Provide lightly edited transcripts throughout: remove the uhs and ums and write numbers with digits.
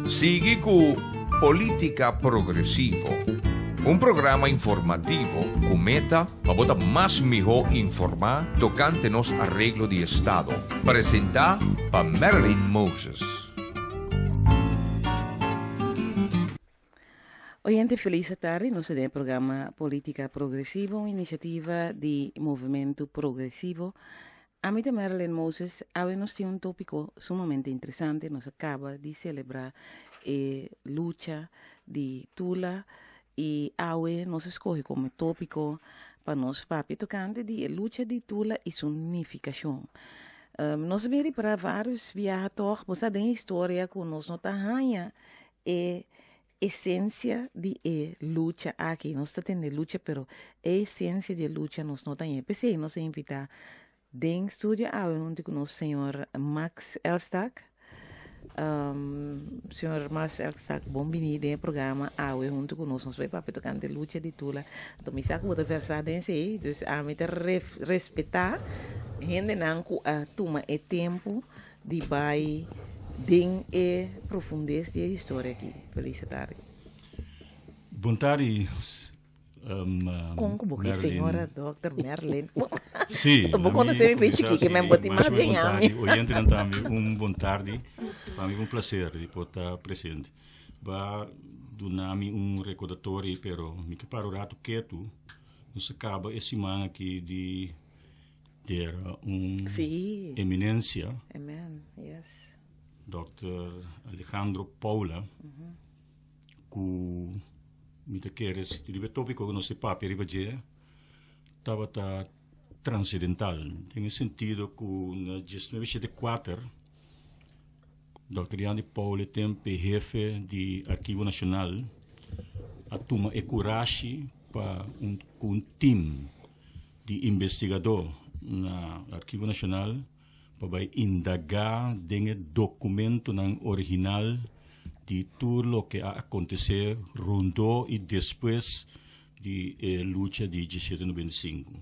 Sigue con Política Progresivo, un programa informativo con meta para botar más mejor informar tocante nos arreglo de Estado. Presenta para Marilyn Moses. Oyente, feliz tarde. Nos el programa Política Progresivo, iniciativa de Movimiento Progresivo. A mí de Marilyn Moses, hoy nos tiene un tópico sumamente interesante. Nos acaba de celebrar lucha de Tula y hoy nos escoge como tópico para nos papi tocante de lucha de Tula y su unificación. Nós vamos para vários viajes, mas tem história que nós não arranha essência de luta aqui. Nós temos luta, pero a essência de luta nós não temos. Pensei, nós invitar den estúdio onde com o senhor Max Elstack. Senhor Max Elstack, bem-vindo ao programa junto conosco. Nós vamos para tocar de luta de Tula. Então, me saco de versar desse aí, então a mim respeitar, gente não toma o tempo de vai den profundez de história aqui. Feliz tarde. Boa tarde. Como que senhora Dr. Marilyn? Sim. Estou conhecendo bem que me boti mais bem a mim. Oyente também, boa tarde. Para mim é um prazer de estar presente. Vai dar-me recordatório, pero me que para o rato quieto, nos acaba essa semana aqui de ter eminência. Amen. Yes. Dr. Alejandro Paula, que me queres, o tópico que não se papi ribaje, estava transcendental. Tem sentido que na 1974, Dr. Alejandro Paula, tempo jefe de Arquivo Nacional, a toma e coragem para um time de investigador na Arquivo Nacional para indagar den documento original de tudo o que aconteceu rondou e depois de luta de 1795.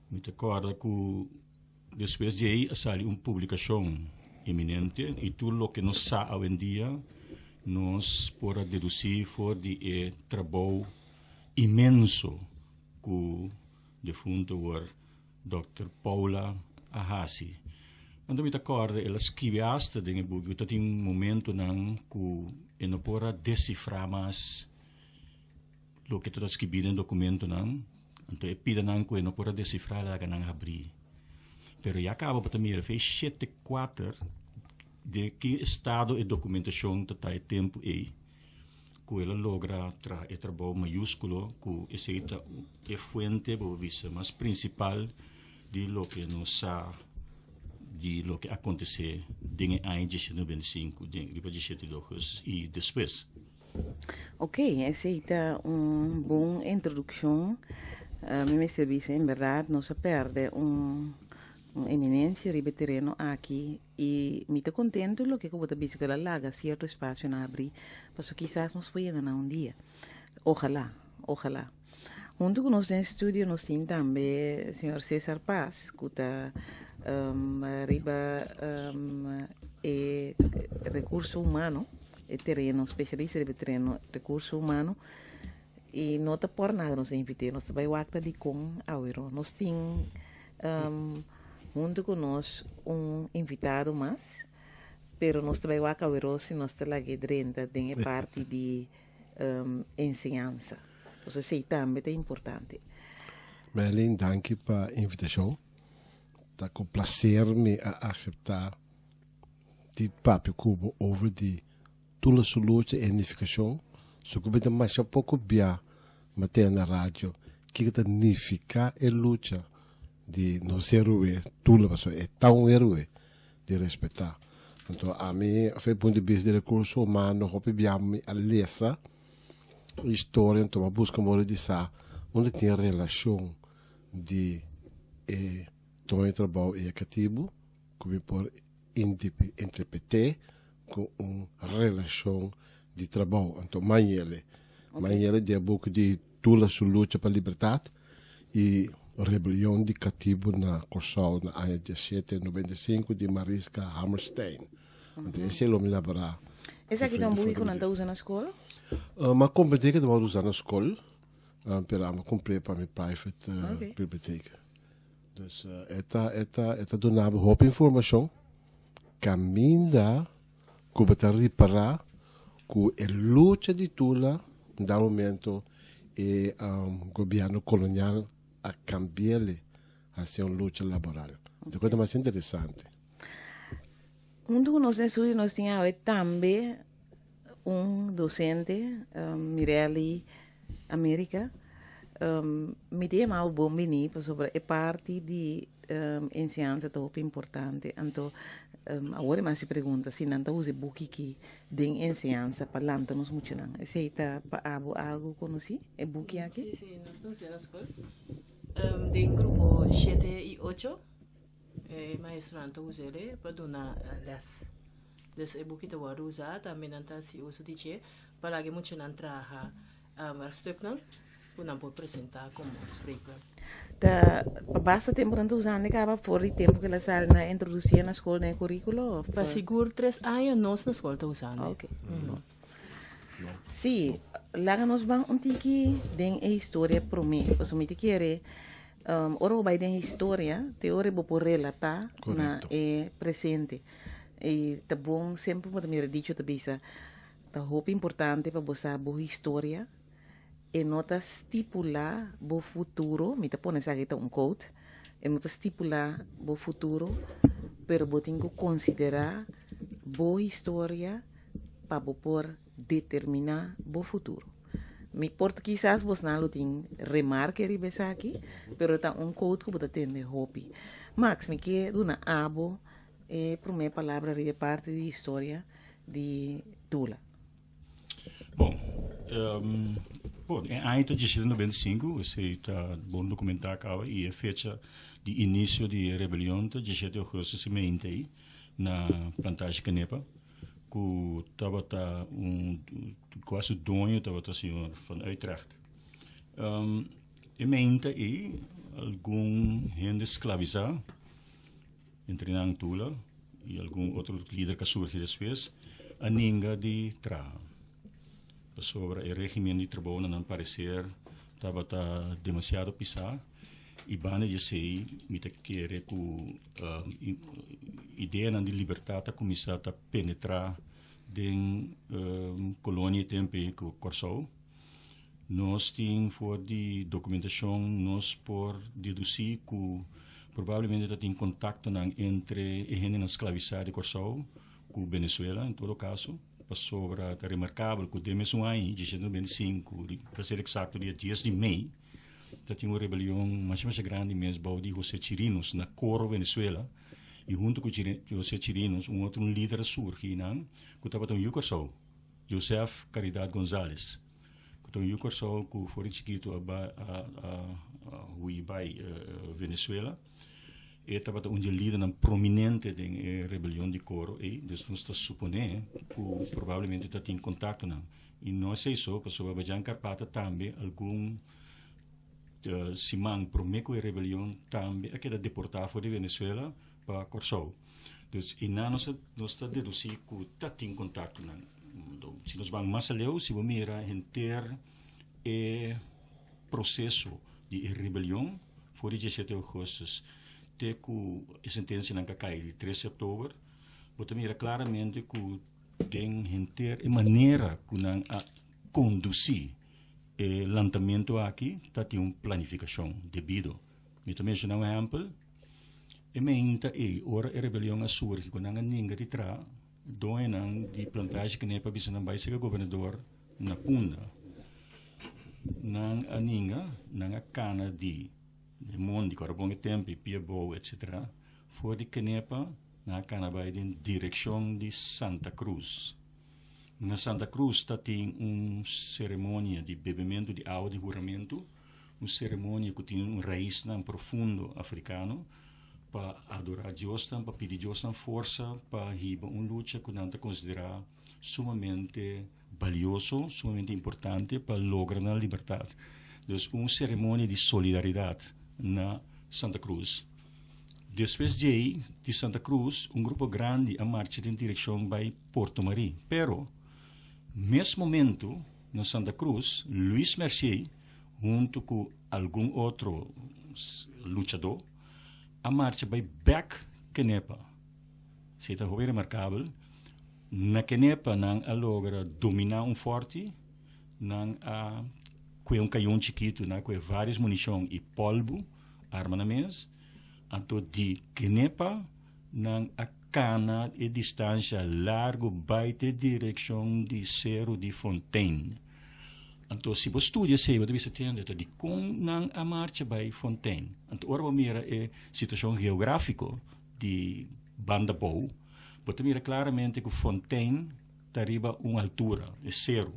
Me recordo que depois de aí saiu uma publicação eminente e tudo o que nós sabemos hoje em dia nós podemos deduzir foi de trabalho imenso que o defunto Dr. Paula Ahasi. Quando me recordo, ela escreveu em buco, que tem momento que não pode decifrar mais o que está escrito no documento, então pede que não pode decifrar, ela não abrir. Mas já acaba também, ela fez 74 de que estado e documentação está em tempo aí, que ela logra o trabalho maiúsculo, que essa é a fonte, mas principal de lo que nos sabe de lo que aconteceu em ano de 1995, de 1972 e depois. Ok, essa é uma boa introdução. Me serviço, em verdade, não se perde uma eminência de terreno aqui e me estou contente do que eu vou dizer que ela larga certo espaço na abrir, mas quizás nos foi ainda um dia. Ojalá. Junto com nós no estúdio, nós temos também o senhor César Paz, que está recurso humano, terreno, especialista de terreno, recurso humano, e não está por nada nos invitar, nós vai acta de com Auro. Nós temos junto com nós invitado mais, pero nós também vai Auro se nós estamos aqui dentro tem a parte de ensinança. Então, isso também é importante. Marilyn, dank je para a invitação. Está com prazer me a aceitar dit papel cubo over die toele solutie e unificação. So que bem mais um pouco bia matéria na rádio que está unificar e luta de não ser ruim, tudo mas é tão ruim de respeitar. Então a mim foi ponto de vista de recurso humano, hope bia me a lesa história, então a busca mora de sa onde tem relação de tom trabalho e cativo, como por interpretar com uma relação de trabalho. Então, manhã de book de toda a luta para a liberdade e a rebelião de cativo na Corsal, na ano 1795 de Mariska Hammerstein. Want esse é o nome laborar. Essa aqui também que não está usando na escola? Maar biblioteek dat we usar na escola, para me comprar para minha private biblioteca. Dus esta donava hoop informação, caminha, que para reparar, que a luta de Tula, no momento, e governo colonial a cambiar a ser uma luta laboral. Então, coisa mais interessante. Nós tínhamos também docente, Mirelli, América, me deu mal bom menino sobre a parte de ensinança muito importante. Então, agora mais se pergunta se não usa book que de ensinança para lá nos muito não. Se está algo conheci? É book aqui? Sim, nós estamos na escola. Tem grupo 7 e 8. Maestro não usa ele para dar les. Dus é book que eu vou usar também não está se usa de para que muito não traga stuk não. Não pode apresentar como spreekwoord. Basta tempo para usar, né? Acaba fora de tempo que ela sai na introduzir na escola, no currículo? Para seguro 3 anos nós na escola está usando. Ok. Sim, lá nós vamos tiki den a história para mim. Porque me quer ora vai den história, teoria vou relatar na é presente. E tá bom sempre para me dizer que bisa tá roupa importante para você boa história. E nota estipular o futuro, me tá pondo essa quote, e nota estipular o futuro, pero eu tenho que considerar boa história para poder determinar o futuro. Me porta quizás vos não tem remarque ribesa aqui, pero tá quote que você tem de hobby. Max, me quer uma abo e por minha palavra ribe parte de história de Tula. Bom, ainda de 95, esse está bom documentar cá e a fecha de início de rebelião de 17 de agosto de 90 na plantagem Canepa, que estava quase o dono estava assim van Utrecht. Em 90 algum gente escravizado entre Tula e algum outro líder que surgiu depois, a ninguém de trabalho. Sobre o regime de trabalho não parecer estava demasiado pisado e bane de sei me te querer que ideia de liberdade começar a penetrar den colônia tempo que Corsou nós temos for de documentação nós por deduzir que provavelmente tem contato entre a gente na escravizada de Corsou com Venezuela em todo caso sobre é remarcável que temos ano de 1995, para ser exato, dia 10 de maio, tinha uma rebelião mais grande mesmo de José Chirinos na Coro, Venezuela, e junto com José Chirinos, outro líder surgiu, que estava em Yucasou, Joseph Caridad González, que estava em Yucasou, que foi chiquito a Venezuela, e estava um líder prominente da rebelião de Coro e nós está supondo que provavelmente está em contato não e não sei só porque sobre Bajan Carpata também algum simang promeco a rebelião também aquela deportada fora de Venezuela para Corsou então e nós está deduzir que está em contato não se nós vamos mais além se vamos mirar inteiro processo de rebelião fora de 17 de agosto que a sentença não cai de 13 de outubro, você mira claramente que tem a maneira que não conduzir o lançamento aqui, tem uma planificação devido. Me também mencionar um exemplo, e me ainda ora a rebelião surge que não há ninguém de trás, doenam de plantagem que nem para bisa não vai ser governador na Punda, não há ninguém, não há cana de mundo de carbon tempo pia boa etc foi de Canepa na canabá em direção de Santa Cruz na Santa Cruz tem cerimônia de bebimento de água de juramento uma cerimônia que tem raiz profundo africano para adorar Deus para pedir Deus força para riba luta que não considerar sumamente valioso sumamente importante para lograr a liberdade então uma cerimônia de solidariedade na Santa Cruz. Depois de Santa Cruz, grupo grande a marcha em direção para Porto Marí. Pero, nesse momento, na Santa Cruz, Luis Mercier, junto com algum outro lutador, a marcha vai back Kenepa. Se está bem remarcável, na Kenepa não logra dominar forte, não há canhão chiquito, não há várias munições e polvo, armamentos. Então, de Kenepa, não há cana e distância largo baita direção de Cerro de Fontaine. Então, se você estuda, você vai entender de como a marcha vai Fontaine. Então, agora mira a situação geográfica de Bandabou, você mira claramente que Fontaine está arriba uma altura, é zero.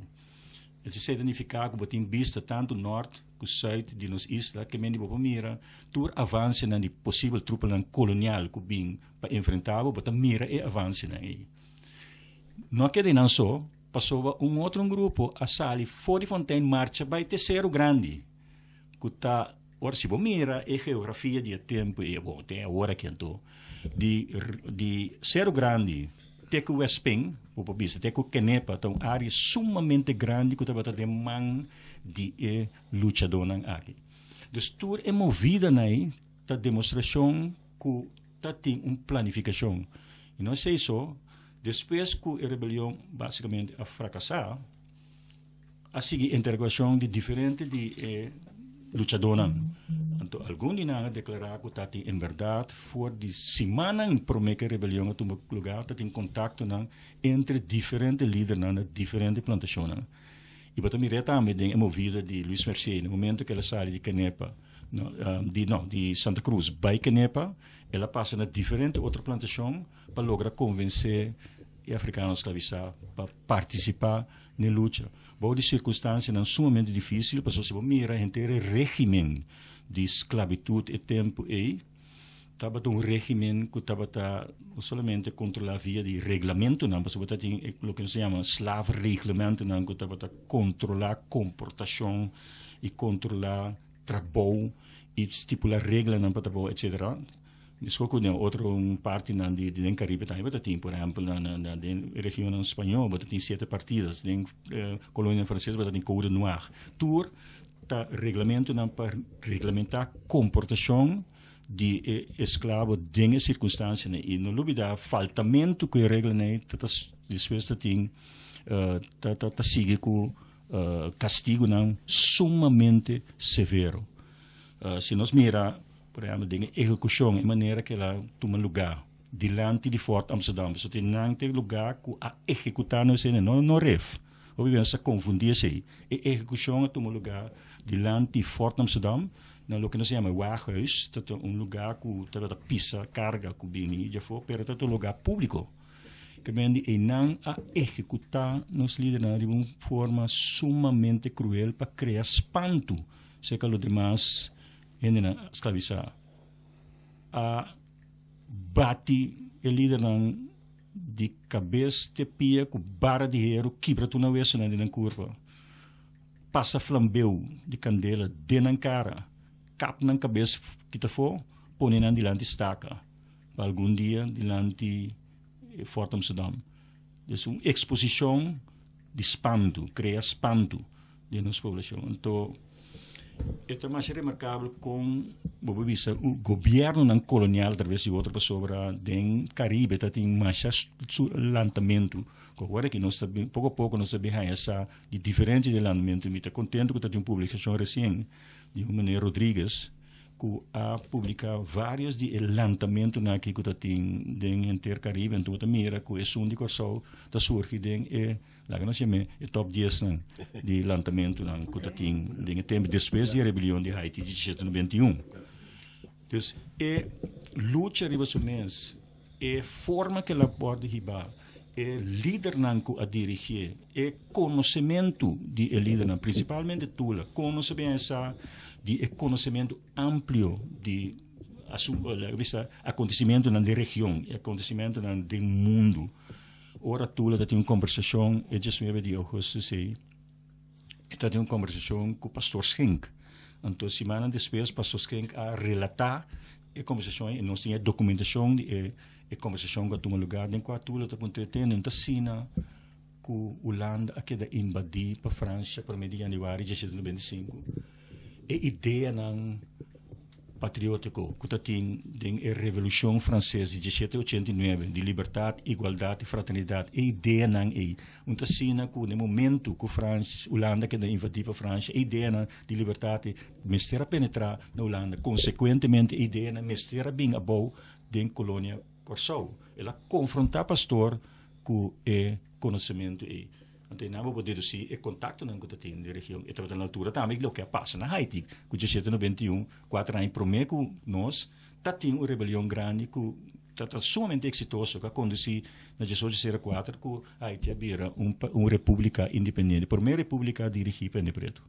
Se identificar que você tem vista tanto norte como sul de nos islas, que você mira tur avança na de possível trupa colonial que vem para enfrentar, você mira e avança na aí. Não queda não só, passou outro grupo a sali fora de Fontaine marcha vai terceiro grande, que está, ora se você mira a geografia de tempo e bom, tem a hora que estou de Cerro Grande Teco Westping, o bisa Teco Kenepa, então área sumamente grande que estava de man de lutador na área. Dus tour é movida aí da demonstração que tem planificação. E não sei só, depois que a rebelião basicamente a fracassar, a seguir interrogação de diferente de lutadores. Então, alguns de nós declararam que está em verdade, for de semana em promessa a rebelião a lugar, está em contato entre diferentes líderes na diferentes plantações. E para mim, também é movida de Luis Mercier, no momento que ela sai de Kenepa, de Santa Cruz, vai Kenepa, ela passa na diferente outra plantação para lograr convencer os africanos escravizados para participar na luta. Boa de circunstâncias não sumamente difícil, porque se você mira inteiro regime de esclavitud e tempo aí, estava um regime que estava não somente controlar via de regulamento, não, mas você tem o que se chama slave-regulamento, não, que estava controlar comportação e controlar trabalho e estipular regras para trabalho, etc. Escolhe outra parte de Caribe também, você tem, por exemplo, na região espanhola, você tem 7 partidas, na colônia francesa, você tem Code Noir. Tour está regulamento para regulamentar comportação de escravo em circunstâncias e não duvida faltamento que regra depois tem sigue com castigo sumamente severo. Se nós mira por exemplo, de execução de maneira que ela toma lugar diante de Fort Amsterdam, so tem lugar que a executar não ref. Obviamente, se confundir-se. A execução toma lugar diante de Fort Amsterdam, no que nós chamamos warehouse, lugar que a pisa, carga, que vem já foi, pero é um lugar público. Que vem e não a executar nos líderes de uma forma sumamente cruel para criar espanto, se que os demais escravizar. A bate o líder de cabeça de pia com barra de hierro, quebra tu na vez na curva. Passa flambeu de candela dentro da cara, cap na cabeça que está for, põe na dilante estaca. Para algum dia dilante Fort Amsterdam. É uma exposição de espanto, cria espanto de nossa população. Então, é mais remarcável com o governo colonial, através de outra pessoa, do Caribe, tem mais lançamento. Agora que nós pouco a pouco nós sabemos essa de diferente de lançamento, me está contente que tem uma publicação recente de Mané Rodrigues, que ha publicado vários de lançamentos aqui que tem no Intercaribe, então mira que é único só da surge lá que nós chamamos o top 10 de lançamento que tem no tempo depois da rebelião de Haiti de 1791. Então, é luta riba mês, é forma que ela pode ribar, é líder a dirigir, é conhecimento de líder, principalmente Tula, conhecimento de conhecimento amplo de acontecimento na região, acontecimento no mundo. Ora Tula tem uma conversação, é just me de agosto sei, tem uma conversação com o pastor Schenck. Então semana depois pastor Schenck a relatar a conversação e nós tinha documentação de a conversação que toma lugar em quatro luta com tretendo em Tassina com Holanda a que da invadir para França por meio de janeiro de 1995 e ideia não patriótico que tem a Revolução Francesa de 1789 de liberdade, igualdade e fraternidade e ideia não é Tassina que no momento que França Holanda que da invadir para França ideia de liberdade mestera penetrar na Holanda consequentemente ideia na mestera bem abou de colônia Corsou. Ela confrontar pastor com o conhecimento e então não vou deduzir o contato não que tem na região e também na altura também o que passa na Haiti que já 1791 4 anos primeiro nós tá tem uma rebelião grande que tá sumamente exitoso que conduzir na 1804 que Haiti vira uma república independente primeira república dirigida pelo preto.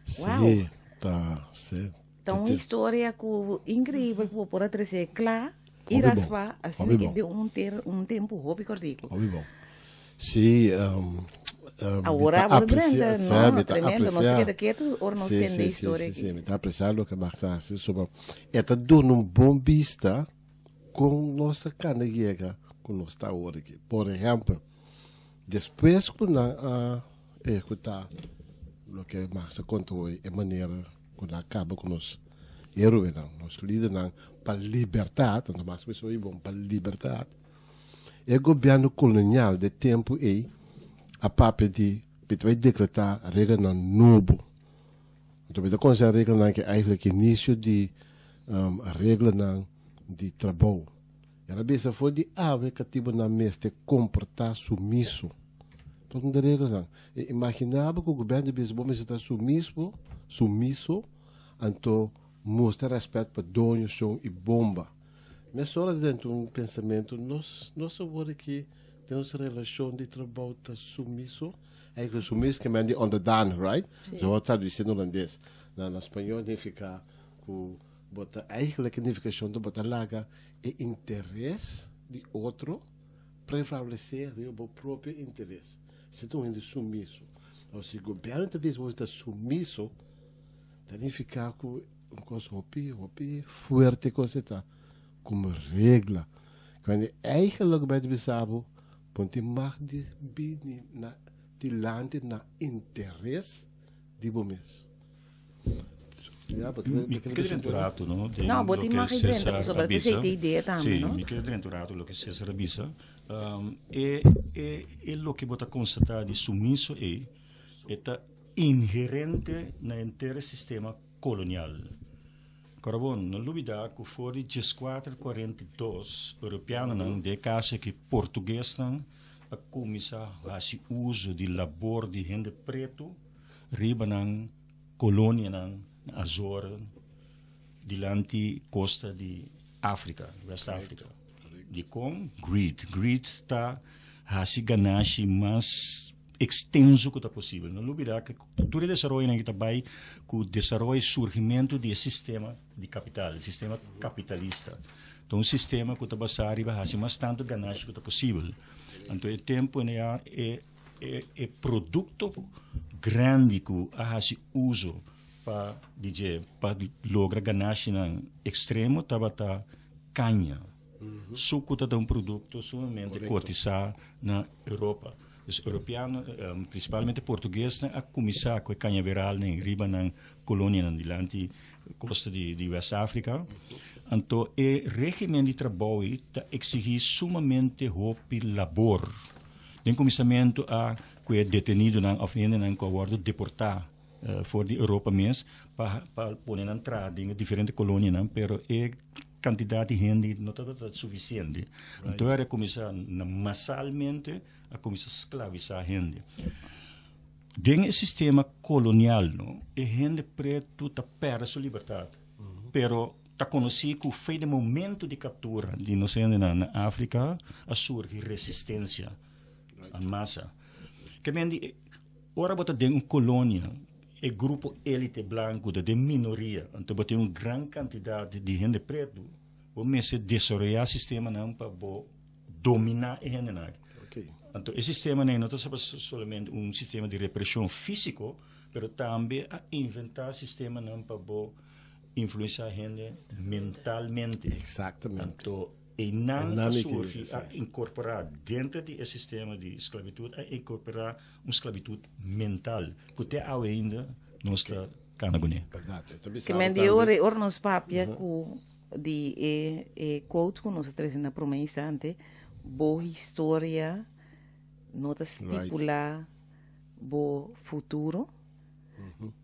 Sim, tá certo. Então, uma história incrível que por trazer claro e raspar assim que deu um tempo hobby cordico. Bom. Sim, agora vou aprender, não? Tremendo, não sei quieto ou não sei da história. Sim, me está apreciando o que Marta está sobre. É tá dando um bom vista com nossa canega, com nossa hora aqui. Por exemplo, depois que na escutar o que Marta contou, é maneira quando acaba com nós heróis, nós líderes para liberdade, então mais pessoas bom para liberdade. O governo colonial de tempo a papel de vai decretar a regra novo. Então vai considerar a regra que eigenlijk início de a regra de trabalho. Era bem foi de ave que tipo na mesa de comportar sumiço. Então de regra imaginava que o governo de Lisboa está sumiço, então mostra respeito para dono, som e bomba. Mas só dentro de um pensamento, nós sabemos que temos relação de trabalho tá sumiço. Eigenlijk sumiço que é de onderdaan, right? Zo wat traduzido no holandês. Na espanhol significa que bota eigenlijk significação de botar laga e interesse de outro prevalecer o próprio interesse. Se tu é sumiço, ou se o governo talvez está sumiço, significa que uma coisa forte coisa tá como regra. Quando eigenlijk bij de besabo, ponte mag de bini na de lande na interesse de bomes. Ja, mi quedo denturato, no? No, boti mag dentro, sobre essa ideia também, no? Sì, mi quedo denturato lo che Cesar Bisa. E lo che bota constatar de sumiso é inherente na inteiro sistema colonial. Carabon, não duvida que foi de 1442 europeano não de casa que português não a começar a fazer uso de labor de gente preto riba não colônia não Azores dilante costa de África, West África. De com greed está a se ganhar mais extenso que é possível. Não duvida que todo o desenvolvimento que vai com o desenvolvimento e surgimento do sistema de capital, sistema capitalista. Então, um sistema que está basado vai fazer mais tanto ganhar que é possível. Então, o tempo é produto grande que faz uso para lograr ganhar no extremo, tá canha. Suco é um produto sumamente cotizado na Europa. Os europeanos, principalmente portugueses, a começar com a canhaveral na riba na colônia na dilante costa de West África. Então, o regime de trabalho está exigindo sumamente roupa labor. No começamento, que é detenido na ofenda na acordo deportar fora da Europa mesmo para pôr na entrada em diferentes colônias, pero quantidade de gente não está suficiente. Então, era começar massalmente a começar a escravizar a gente. Dentro do sistema colonial, a gente preta está perde sua liberdade. Pero está conhecido que foi no momento de captura de inocentes na África a surgir resistência em massa. Que bem, ora bota dentro uma colônia, o grupo elite branco de minoria, então tem uma grande quantidade de gente preto, vamos se desarrollar o sistema não para dominar a gente. Então, esse sistema não é somente um sistema de repressão físico, mas também a inventar sistema não para influencia a gente mentalmente. Exatamente. Então, e não Dinâmica, surge sim. a incorporar dentro do sistema de esclavitud, a incorporar uma esclavitud mental, que até ainda não está canagoné. Verdade. Eu também Que sabe men di também- ore nos papia ku di quote ku nos trazendo na promessa ante bo história nota stipula bo futuro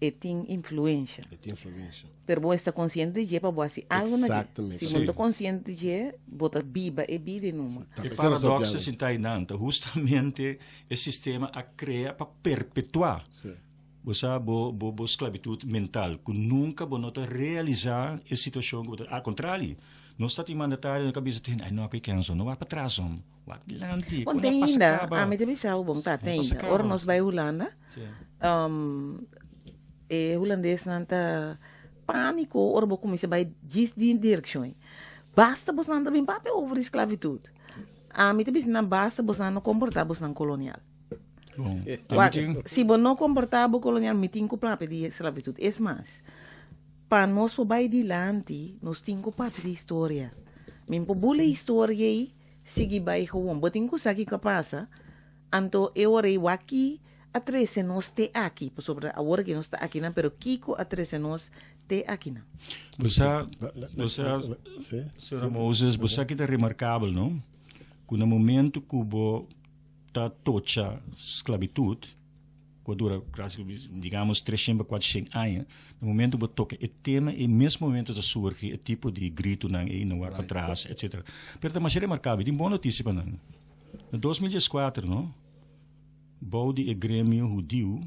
e tem influência. E tem influência. Pero bo está consciente de para bo assim algo na Exatamente. se Sim. não consciente de bota biba e bide numa. Tá O pensando paradoxo sobre está aí, justamente o sistema a cria para perpetuar Sim. a esclavitud mental, que nunca vou nota realizar a situação. Ao contrário, não está te mandatário na cabeça, ai, não há que canso, não há para trás, vai adiante, Quando tem ainda, a mim também sabe bom tá tem ainda. Ora nós vai Holanda, e holandês nanta pânico, ora bo começa vai diz de direção. Basta você não também papel over esclavitud. A mim também não basta você não comportar você não colonial. Bom, Se você não comportar bo colonial, me tem que papel de esclavitud. É mais, para nós for vai dilante, nós tem que papel de história. Min po bula história aí, sige vai gewoon. Botin ko saki kapasa, anto eore waki a 13 nós te aqui, por sobre a hora que nós está aqui, pero Kiko a 13 nós te aqui na. Você, Sra. Moses, você que está remarcável, não? Que no momento que você está tocha esclavitud, que dura, digamos, 300, 400 anos, no momento que você toca o tema, e mesmo momento que surge o tipo de grito não vai para trás, etc. Mas também é remarcável, tem boa notícia para nós. Em 2014, não? Boude o Grêmio Judeu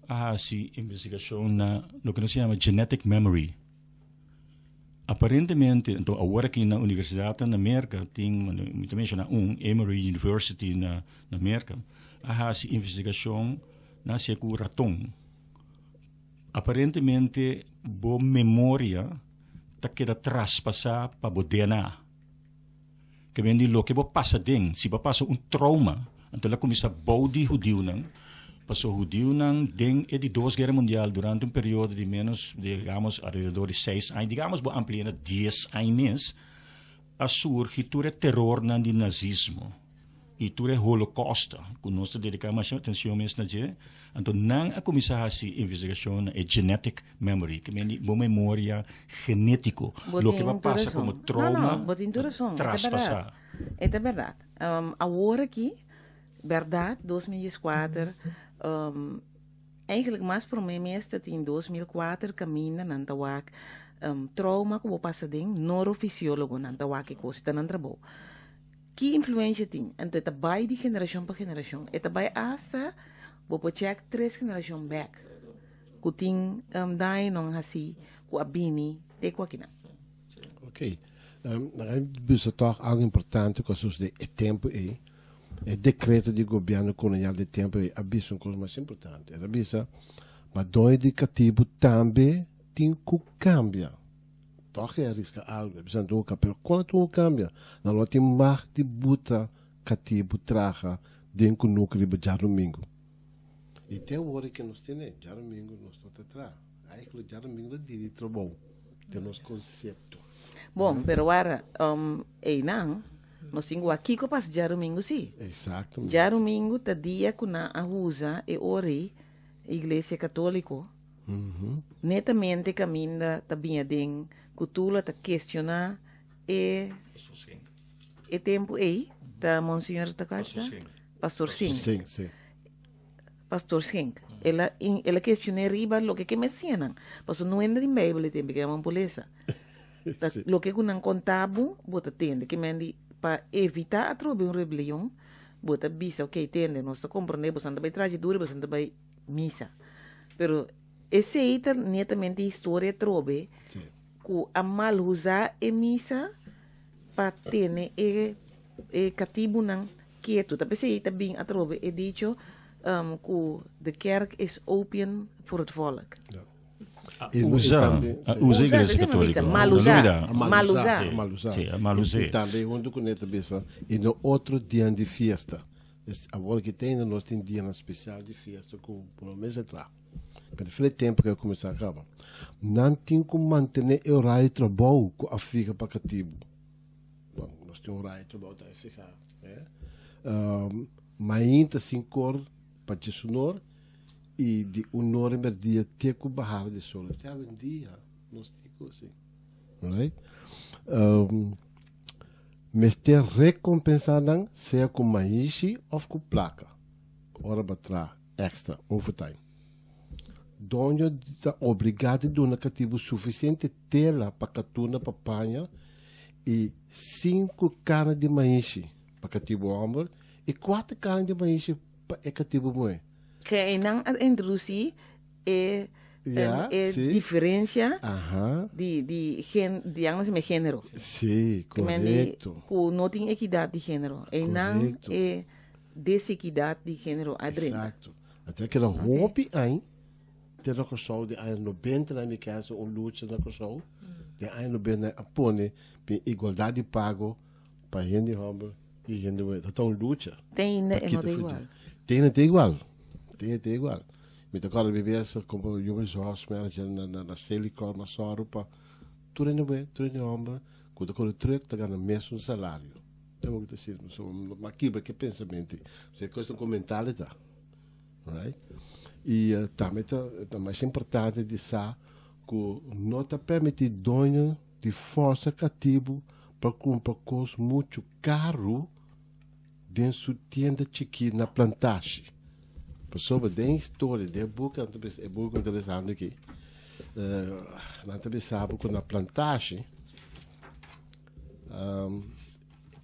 a investigação na lo que se chama genetic memory. Aparentemente, então agora aqui na Universidade na América tem também chama Emory University na América a investigação na secu raton. Aparentemente, bo memória tá queda traspassa para bo DNA. Que vem de lo que bo passa den, se bo passa trauma. Então, ela começa a boude judeu, passou judeu, desde a 2 Guerra Mundial, durante um período de menos, digamos, alrededor de 6 anos, digamos, ampliando 10 anos, a surgir o terror do nazismo e o holocausto, que nós dedicamos atenção mesmo na dia. Então, não a começar a investigação na genetic memory, que é uma memória genética, o que vai passar como trauma, traspassar. É verdade. Agora aqui, verdade, 2004, eigenlijk mais para mim é que em 2004 caminha na Antawak, trauma que vou passar de neurofisiólogo na Antawak, que coisa está na trabalho. Que influência tem? Então, é vai de geração para geração. É vai hasta, vou check 3 gerações back. Que tem, daí não assim, que a bini, te com aqui. Ok. Isso é algo importante, que é o tempo aí. O decreto do governo colonial de tempo é uma coisa mais importante. É mas do indicativo também tem que cambiar. Toch é risco algo, mas quando tu cambia, não tem mais de buta cativo traga dentro do núcleo de domingo. E tem hora que nós temos, já domingo nós estamos atrás. Aí que já domingo é de trabalho, tem nosso conceito. Bom, pero agora, não. Nós temos aqui que passa já domingo, sim. Exatamente. Já domingo, tá dia que na usa e ore Igreja Católica. Netamente caminha também den cultura tá questionar e tempo aí da Monsenhor da Casa, Pastor Singh. Sim. Pastor Singh. Ela questiona riba lo que me ensinam. Pastor não entra em Bíblia tem que é uma polícia. Lo que não contabo, bota tende que me para evitar a trobe uma rebelião, bota bisa, ok, tende, nós compreendemos, você vai trazer duro, você vai missa. Pero esse aí tá netamente história trobe, que a mal usar a missa para ter e cativo não quieto. Tapi esse tá bem a trobe, é dicho que de kerk is open voor het volk. Usa a Igreja Católica. Mal usar. E também, quando com neta pensa, e no outro dia de festa, agora que tem, nós temos dia especial de festa, com o mês atrás. Pero foi tempo que eu comecei a acabar. Não tinha como manter o horário de trabalho com a fica para cativo. Bom, nós tínhamos horário de trabalho para ficar. Mas ainda assim cor para te sonor e de hora em dia ter que barrar de sol até um dia nós temos assim, right? Mas ter recompensado seja com maishi ou com placa, hora para trás extra overtime. Donde está obrigado a dar cativo suficiente tela para catuna para panha e 5 caras de maishi para cativo homem e 4 caras de maishi para cativo mulher. Que não introduzir diferença de gênero. Sim, correto. Que não tem equidade de gênero. E não é desequidade de gênero. Exato. Até que a hobby aí, ter a pessoa de aí 90 na minha casa, luta na pessoa, de aí 90 a pôr igualdade de pago para gente homem e gente mulher. Então luta. Tem ainda igual. Tem ainda igual. Tem igual. Met elkaar BBS, como jongenshuismanager na Celicor, na Sorupa. Tudo ainda bem, tudo ainda homem. Quando eu terug, tá ganhando mesmo salário. Então, eu vou dizer, mas que pensamento. Você custa comentário, tá? Right? E também é mais importante dizer que não está permitido dono de força cativo para comprar coisas muito caro dentro da tienda chiquita na plantagem. Pessoa tem história, tem boca, é boca interessante aqui. Não também sabe que na plantagem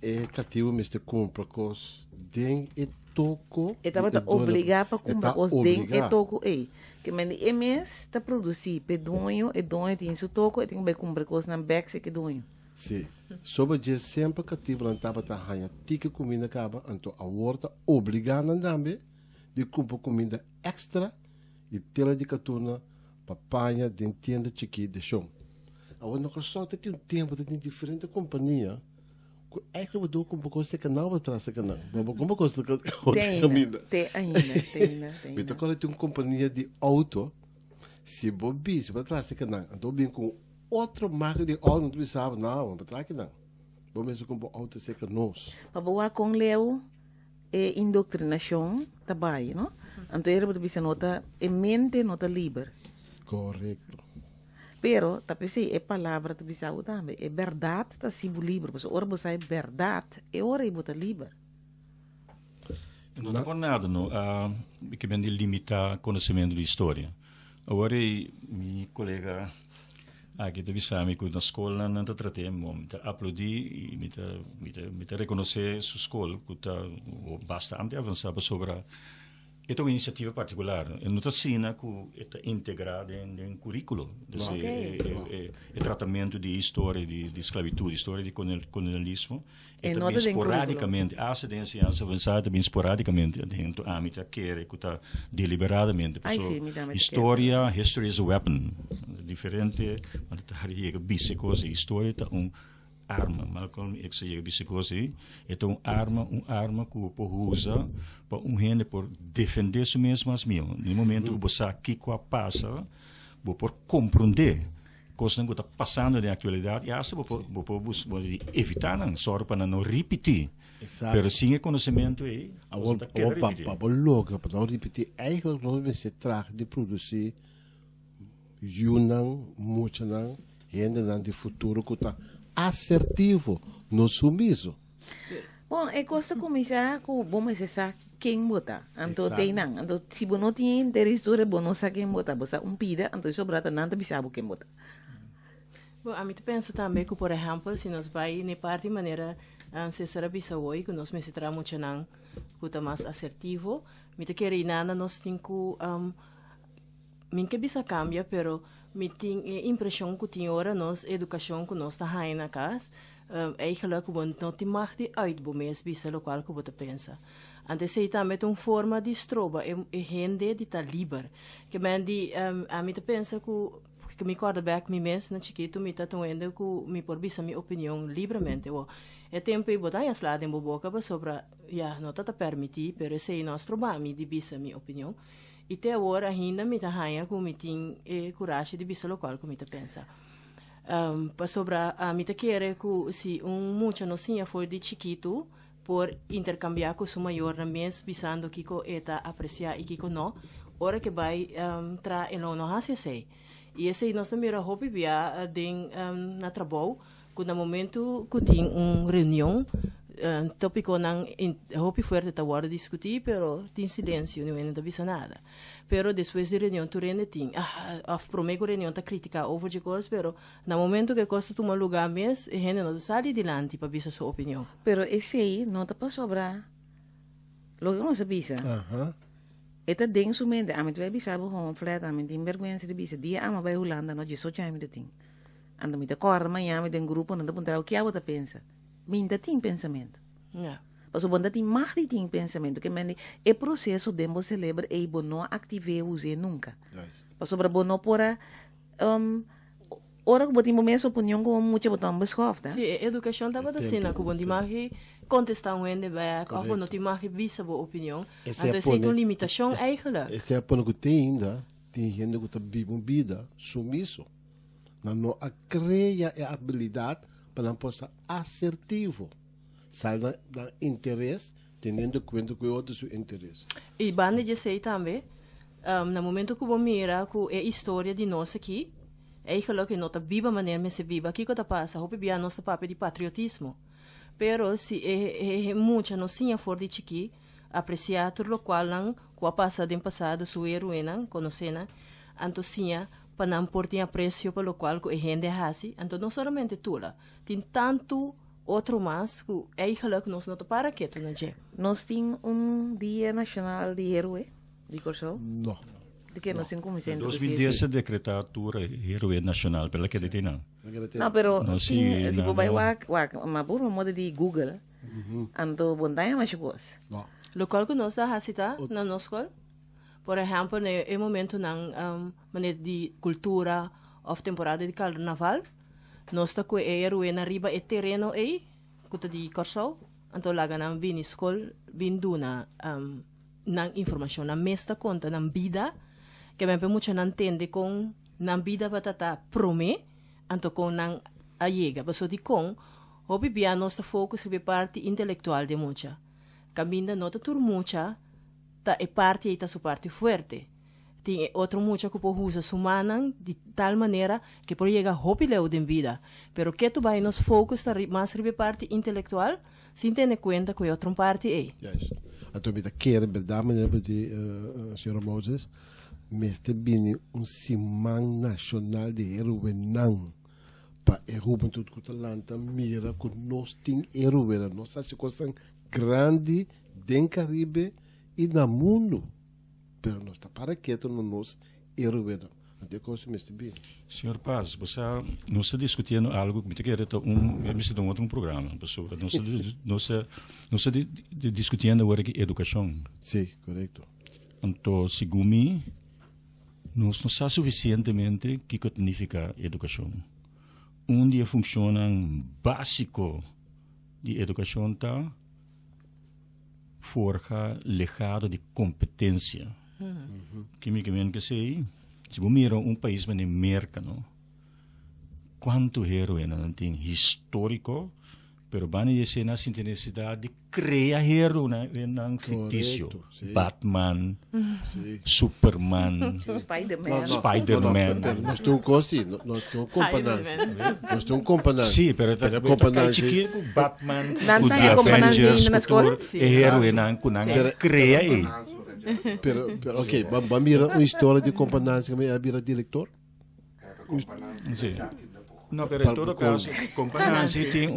é cativo mas te compra coisas tem e toco. Estava obrigado para comprar coisas tem e toco aí. Que mas é mês está produzir pedonho e donho tem seu toco e tem que comprar coisas na back que donho. Sim. Sobre dia sempre cativo não estava tá ranha tique comida acaba então a horta obrigada também de comprar comida extra e tela de catuna papanha de tienda chiquita de chão. Agora não só tem um tempo tem diferente companhia. É que eu vou comprar coisa que não vai trazer que não. Vou comprar coisa que comida. Tem ainda. Então quando tem uma companhia de auto, se bobi se vai trazer que não. Então bem com outra marca de auto não precisava não, vai trazer que não. Vou mesmo comprar auto se que nós. Para boa com leu é indoctrinação também, não? Então era para você nota é mente nota livre. Correto. Pero tapi se é palavra tapi sa também é verdade tá sibo livre, porque ora você é verdade é ora bota livre. Não está por nada, não. Que vem de limitar conhecimento de história. Agora meu colega aqui te sabe que na escola não está tratando, me aplaudir e me reconhecer sua escola, que está bastante avançada sobre é uma iniciativa particular. Não está sina que está integrada em currículo. O tratamento de história de esclavitud, história de colonialismo, é também esporadicamente, a ciência avançada também esporadicamente dentro do âmbito que está deliberadamente. História, history is a weapon. Diferente, mas está aí bise coisa, história está arma, Malcolm X disse coisa, é uma arma que você usa para gente por defender si mesmo mesmo. No momento que você aqui passa, você pode compreender coisas que está passando na atualidade e assim você pode evitar só para não repetir. Mas sem conhecimento aí, você quer repetir. Para não repetir, eigenlijk não se trata de produzir junang, muchanang, gente de futuro que está assertivo, no sumiso. Bom, é coisa começar com bom mas sabe quem botar. Então tem não, então se você não tem interesse, você não sabe quem botar, você pida, então sobrata não te sabe quem botar. Bom, a mim pensa também que por exemplo, se nós vai na parte maneira se será bisa hoje que nós me se tra muito não, que tá mais assertivo, me te querer nada nós tem que minha bisa cambia, pero me tem impressão que tem hora nós educação que nós tá aí na casa, eigenlijk want não te mag die uitbomen bisa local que você pensa. Antes sei também uma forma de stroba, gente de tá livre, que men di a mim te pensa que me corda back me mes na chiquito me tá tendo que me por bisa minha opinião livremente, é tempo e botar as lá dentro boca para sobre não tá permitir, pero sei nós trobar me de bisa minha opinião. E até agora ainda me arranha com me tem coragem de bisa local como me pensa. Para sobrar a me querer que se mucha nocinha for de chiquito por intercambiar com o maior na mês bisando que ko eta apreciar e que ko não, hora que vai tra em não hace sei. E esse nós também era hobby via den na trabalho, quando no momento que tem reunião tópico não hobby forte tá hora discutir, pero tem silêncio, não ainda bisa nada. Pero depois de reunião tu rende tem prometo reunião tá criticar over de coisas, pero no momento que costa tomar lugar mês, e gente não sai adiante para bisa sua opinião. Pero esse aí não tá para sobrar. Logo não se bisa. Eta ding sumente, a mim vai bisa bo flat, a mim tem vergonha de bisa. Dia ama vai Holanda, não de só chama de ting. Anda me te corda manhã, me tem grupo, não te pontar o que a outra pensa. Minta tem pensamento. Yeah. Mas o bom tem mais de tem pensamento, que mende é processo de você celebra e bom não ative use nunca. Mas sobre bom não pora ora que botem momento opinião com muito botão bescofta. Sim, educação estava assim, na que bom demais contestar um ende back, of não tem mais visa boa opinião. Então essa é uma limitação eigenlijk. Esse é o que tem ainda, tem gente que está vivendo vida sumiço. Não cria a habilidade para não possa assertivo. Sai da interesse, tendo em conta que o outro seu interesse. E banda de sei também, no momento que eu mira que é a história de nós aqui, é que nós viva maneira mas se viva aqui que está passa, hope bia nosso papel de patriotismo. Pero se é muita nocinha for de chiqui, apreciar tudo o qual não que passa de passado sua heroína, conhecendo, antocinha para não pôr apreço pelo qual que a gente hace, então não somente tula, tem tanto outro mais que é que nós não para quieto, não é? Nós temos dia nacional de herói, de corso? Não. De que nós temos como Em 2010 se decretou herói nacional, pela que tem não. Não, pero se vai uma boa moda de Google, então bom dia mais coisa. Não. Local que nós da hasita na nossa escola, por exemplo, no momento na maneira de cultura ou temporada de carnaval, nós está com herói na riba e terreno aí, que de corso, então lá ganham bem escola, bem duna na informação, na mesta conta na vida, que bem muito não entende com na vida batata prome, então com na ayega, passo de com, o bibia nós está foco sobre parte intelectual de mucha, caminha nota tur mucha, ta é parte e ta su parte forte. Tem outro mucha que pode usar humana de tal maneira que pode chegar hopi leu de vida, pero que tu vai nos focus ta mais sobre parte intelectual, sem ter conta que outra parte é. Juist. Então, me quer verdade, meneer Sr. Moses, meste bine simang nacional de heroenang para a juventude catalana mira que nós tem heroena, nós está se coisa grande den Caribe e no mundo, pero nós está para quieto no nosso heroena. Até coisa meste bine. Senhor Paz, você não está discutindo algo que me quer um outro programa, pessoal. Não está discutindo agora que educação. Sim, correto. Então, segundo mim, não está suficientemente que significa educação. Dia funciona básico de educação está forja legado de competência. Que me que sei, se você mira país mais americano, quanto heroína não tem histórico, pero van a dizer na necessidade de criar heroína em fictício. Batman, Superman, Spider-Man. Nós temos coisa, nós temos companhia. Nós temos companhia. Sim, pero companhia. Batman, o The Avengers, é heroína que cria aí. Pero, ok, vamos mirar uma história de companhia que é a diretor? Sim. No, pero en todo caso, companhia tem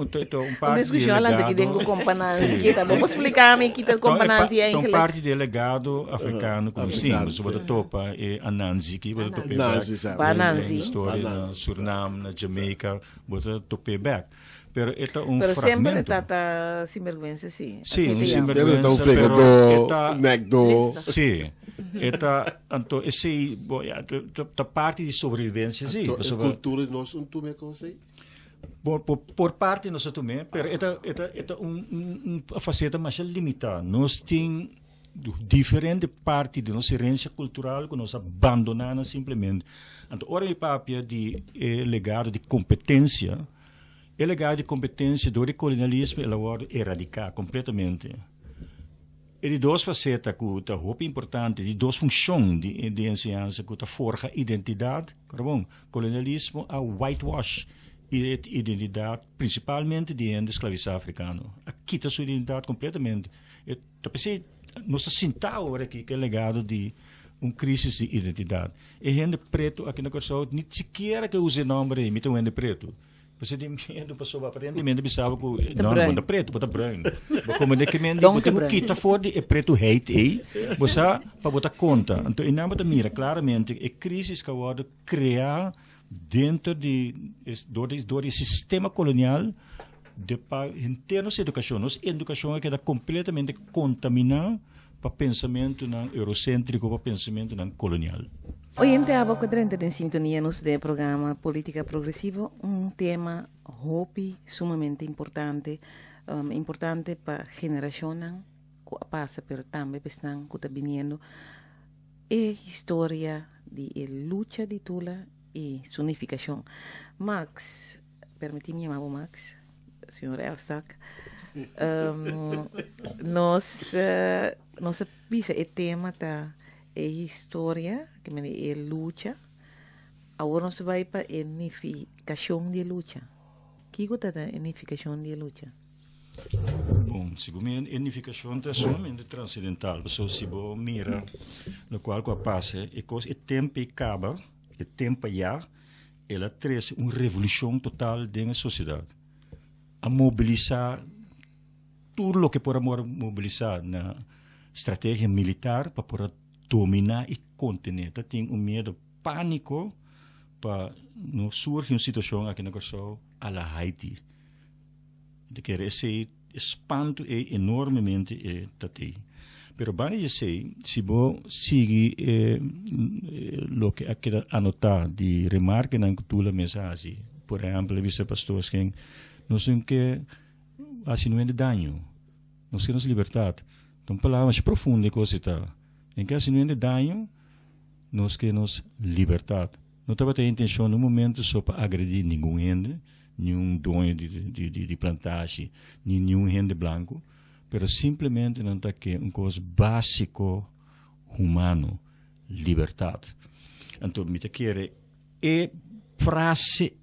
parte discussão lá que tem com companhia. Que tá bom explicar me que tem companhia em inglês. Parte delegado africano como sim, mas o topa é Anansi que vai tope back. História na Suriname, na Jamaica, bota tope back. Pero esta pero fragmento. Pero sempre está sem vergonha, sim. Sim, sem vergonha, pero necdo. Sim. Eta anto esse ta parte de sobrevivência sim, a cultura nós tume coisa. Por parte nós também, pero eta faceta mais limitada. Nós tem diferente parte de nossa herança cultural que nós abandonamos simplesmente. Então, ora, papia de legado de competência, o legado de competência do colonialismo é erradicar completamente. E de duas facetas que é muito importante, de duas funções de ensinança que forja identidade, colonialismo a whitewash identidade, principalmente de escravizado africano. Quita sua identidade completamente. Nós sentimos agora aqui que é legado de crise de identidade. E gente preto aqui na Corsol, nem sequer que use nome de mito gente preto. Você tem medo, pessoa aparentemente pensava que não é preto, bota branco. Como é que mente, você não quita fora é preto hate, você para botar conta. Então, em nome da mira, claramente, a crise que vai criar dentro do sistema colonial em termos de educação. Nossa educação é que está completamente contaminada para pensamento eurocêntrico, para pensamento colonial. Hoje em dia, quadrante em sintonia no programa Política Progressiva, tema sumamente importante, importante para a geração que passa por também estão que está vindo, é a história de luta de Tula e sunificação. Max, permite-me chamar o Max, senhor Elsac, nós visa o tema da história, que é luta, agora nós vai para a unificação de luta. O que é a unificação de luta? Bom, segundo a unificação é somente transcendental, se você mira no qual passa, o tempo acaba, o tempo já, ela traz uma revolução total dentro da sociedade. A mobilizar tudo o que pode mobilizar na estratégia militar para poder dominar e conter. Tem medo, pânico para não surgir uma situação aqui na Corsol a la Haiti. De que esse espanto é enormemente tatei. Pero bani eu sei, se você seguir o que aqui anotar de remarca na cultura mensagem, por exemplo, visse pastores que não sei que assim não é de dano, não sei nos liberdade. Então palavras profundas coisa está. Em que assim não é de dano, nós que nos liberdade. Não estava tendo intenção no momento só para agredir ninguém ainda, nenhum dono de plantagem, nenhum gente branco, mas simplesmente não está aqui coisa básico humano, liberdade. Então, me quer frase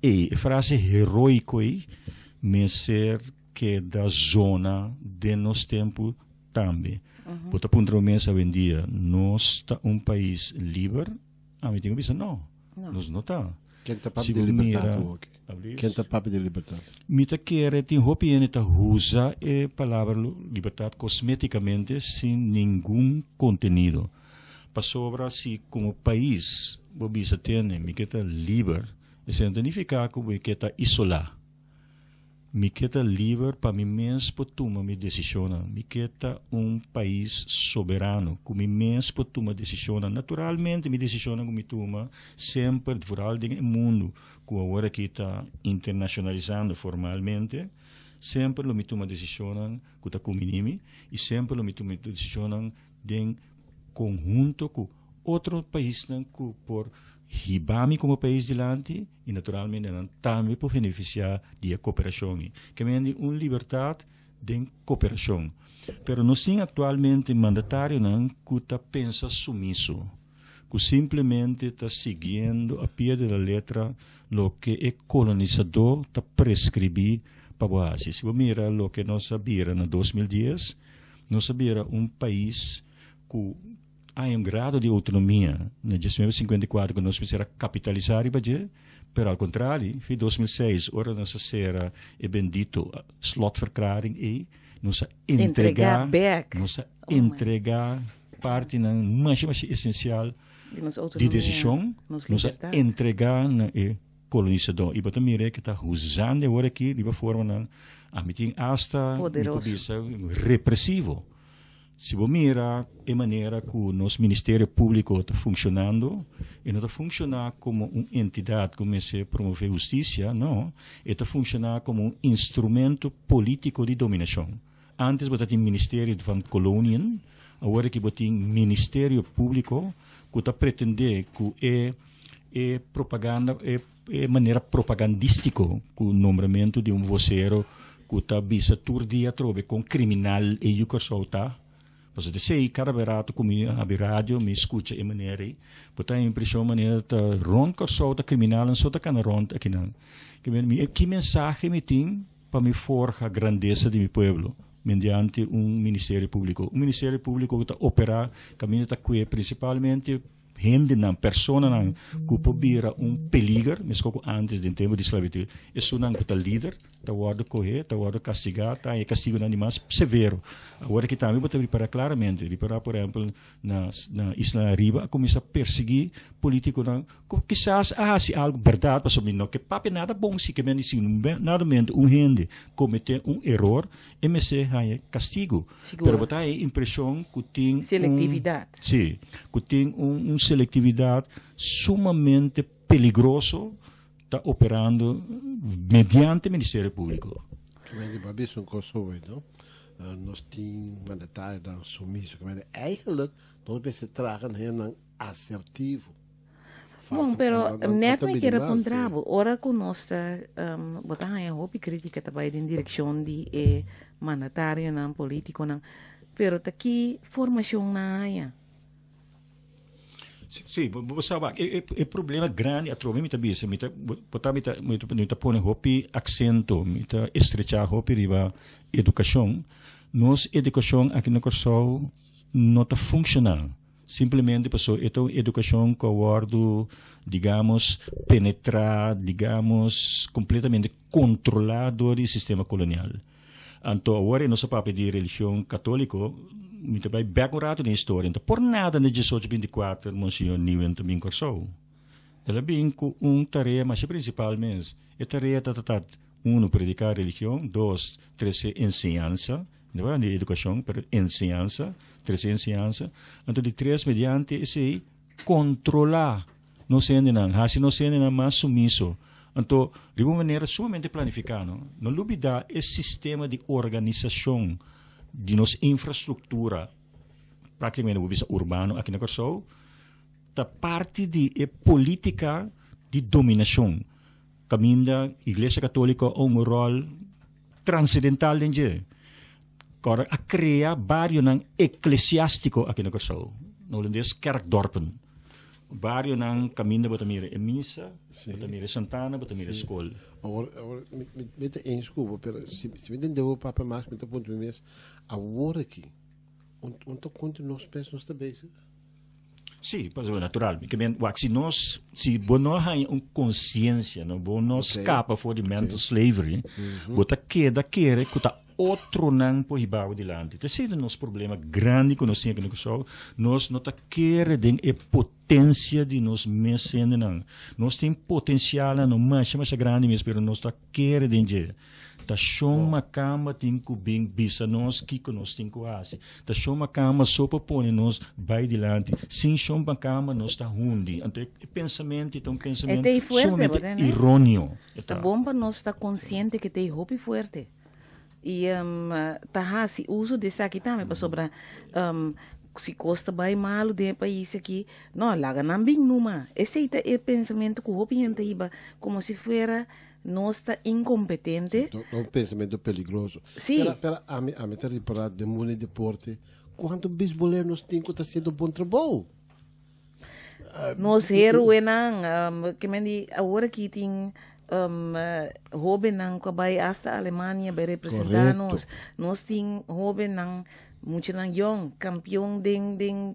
heroica me ser que da zona de nos tempo também. Bota ponto mesa vendia, nós está país livre, a mim tenho visto não. Nós não está. Quem está papo de liberdade? Quem está papo de liberdade? Mita quer tem roupa e tá usa a palavra liberdade cosmeticamente sem nenhum conteúdo. Para sobra se como país o bisa tem me que está livre, isso não significa que o que está isolado. Me que está livre para mim mesmo tomar minha decisão. Me que está país soberano, que mim mesmo tomar decisão. Naturalmente, minha decisão que me toma sempre fora do mundo, que agora que está internacionalizando formalmente, sempre me toma decisão que está comigo e sempre me toma decisão de conjunto com outro país que por Hibami como país delante e naturalmente também por beneficiar da cooperação. Que é uma liberdade de cooperação. Pero nós temos atualmente mandatário que está pensa sumisso, que simplesmente está seguindo a pé da letra o que o colonizador está prescrever para o Se você mira o que nós sabíamos em 2010, nós sabíamos país que há grado de autonomia. Na 1954, quando nós precisamos capitalizar, pero ao contrário, em 2006, ora nós era o bendito slotverklaring e nós entregar parte mais essencial de decisão, nós entregar na colonizador. E para mim que está usando agora aqui de uma forma a meeting hasta repressivo. Se você mira a maneira que o nosso Ministério Público está funcionando, e não está funcionando como uma entidade que começa a promover justiça, não, está funcionando como um instrumento político de dominação. Antes você tinha o Ministério de Colônia, agora que botem Ministério Público, que está pretende que é propaganda, é maneira propagandística, com o nomeamento de vocero que está bisa turdia trobe com criminal e o que solta. Mas eu sei, cada barato comigo, a rádio, me escuta e maneira, botar a impressão maneira tá ronca solta criminal, não solta cana ronca aqui não. Que mensagem me tem para me forjar a grandeza de meu povo, mediante Ministério Público. Ministério Público que está operar, caminho está principalmente gente não, persona não, que pobira peligro, mesmo antes do tempo de escravidão. Isso não que está líder, está guarda correr, está guarda castigar, está aí castigo não mais severo. Agora que também pode preparar claramente, preparar, por exemplo, na Isla Riba, começa a perseguir político não, quizás se algo verdade para sobre não, que papo nada bom se que me disse nada menos gente cometer erro, e me se aí castigo. Pero botar a impressão que tem seletividade. Sim, que tem seletividade sumamente peligroso está operando mediante o Ministério Público. Is een Kosovo, não? Nós temos mandatário dan sumiço, eigenlijk nós precisamos tragen heel assertivo. Bom, pero net me quero contrabo. Ora que nós está botando a roupa crítica também em direção de mandatário não político não, pero tá aqui formação na área. Sim, você sabe, é problema grande a trova, me tá bisa, me tá põe roupa acento, me tá estrechar roupa riba educação. Nos educação aqui na Kosovo não está funcional. Simplesmente passou então educação que aguardo, digamos, penetrar, digamos, completamente controlado do sistema colonial. Então agora nossa papel de religião católica muito bem background na história. Então, por nada na 1824, Monsenhor Niwen também Kosovo. Ela vem com tarefa, mas principalmente, a tarefa predicar religião, dois, três, ensinança, não é? Educação, pero ensinança, três, ensinança. Então, de três, mediante esse controlar, não sendo não sendo mais sumiço. Então, de uma maneira sumamente planificada, não duvida esse sistema de organização de nossa infraestrutura, praticamente urbano aqui na Kosovo, da parte de política de dominação. Caminho da Igreja Católica um rol transcendental dentro. Agora, a criar vários eclesiástico aqui na Kosovo. No holandês, kerkdorpen. Vários caminho da Botamira é missa, Botamira é Santana, Botamira é escola. Agora, me te eens cubo, pero se me entendeu papa mais, me te ponto mesmo, agora aqui, onde continua os pés nos tabéis? Sim, mas é natural. Se nós temos uma consciência, não nós escapa fora de mental slavery, bota queda que está outro não por riba adiante. Esse é o nosso problema grande que nós temos aqui no Kosovo. Nós não queremos a potência de nós mesmos. Nós temos potencial, não mais grande mesmo, mas nós queremos. Ta shoma kama tinku bing bisa nós que nós tinku asi. Ta shoma kama sopa pone nós vai dilante. Sin shoma kama nós ta hundi. Então pensamento sumamente irônico. Tá bom para nós estar consciente que tem roupa forte. E tá se uso desse aqui também para sobrar se costa bem mal de país aqui. Não, lá não bem numa. Esse é o pensamento que o roupa iba como se fosse nós está incompetente. É um pensamento perigoso. Sim. Pero a minha temporada de mundo de deporte, quanto bisboleiro nós temos que estar sendo bom trabalho? Nós heróis não, que me diz, agora que tem jovem não que vai hasta a Alemanha para representar nós tem jovem não muito não young, campeão de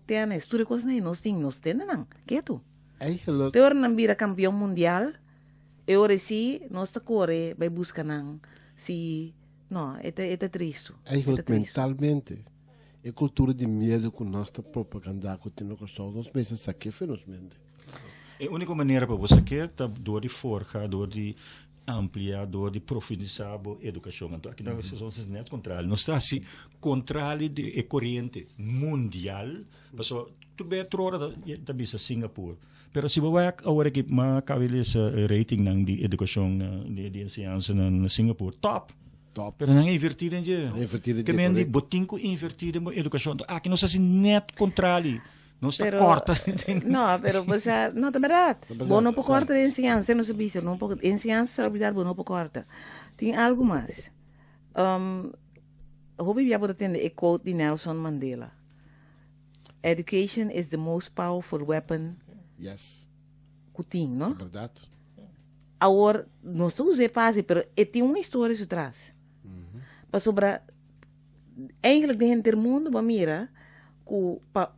tennis, tudo coisa nem nós temos não, que é tu? Teor não vira campeão mundial. Eu sim, nós está corre, vai buscar não, se não, é triste. Mentalmente, a cultura de medo que nós está propaganda que temos no Kosovo, nós pensamos aqui felizmente. A única maneira para você que é dor de forja, dor de ampliar, dor de profundizar a educação. Então, aqui nós somos net contrário. Nós está assim, contrário de corrente mundial, mas tu vê trora da bisa Singapura. Pero se você agora que makawili sa rating ng di edukasyon di enseñanza na Singapore, top. Top. Pero não é invertido em dia. Invertido em Que dia, men di correto. botinco invertido em educação. Aqui nós assim net contrário. Nós está Pero, corta. no, pero você, não, é verdade. Bom, não pode cortar em ciência, não sabia isso. Em ciência, trabalhar, bom, não pode cortar. Tem algo mais. Hobby já pode atender a quote de Nelson Mandela. Education is the most powerful weapon Yes. que tem, não? É verdade. Agora, não estou usando fácil, mas tem uma história por trás. Para sobre, eigenlijk dentro do mundo, vamos mirar, que para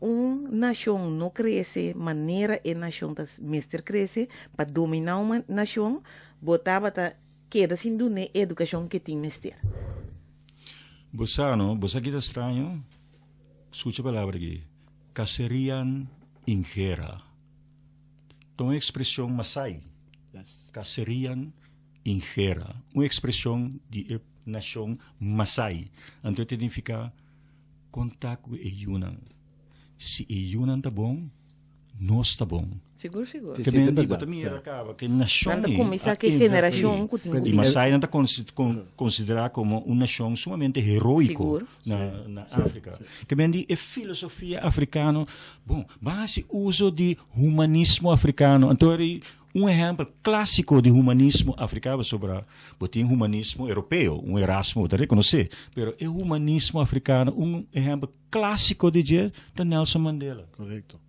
nação não crescer, maneira a nação tá mister crescer, para dominar uma nação, botava tá queda sem dúvida educação que tem mister. Bossa, no? Bossa aqui está estranho. Escucha a palavra aqui. Cacerían ingera. Então, uma expressão Masai. Yes. Cacerían ingera. Uma expressão de nação Masai. Então, significa contato e Yunan. Se Yunan está bom, nós está bom. Seguro, seguro. Sim. Que é bem, verdade, bota minha sim. acaba que nação Nada começar que geração que tem. e Masai não está considerado como uma nação sumamente heroico Seguro. na África. Que bem, é filosofia africana. Bom, base uso de humanismo africano. Então, exemplo clássico de humanismo africano sobre o humanismo europeu, Erasmo, está reconhecer. Mas é humanismo africano, exemplo clássico de Nelson Mandela. Correto.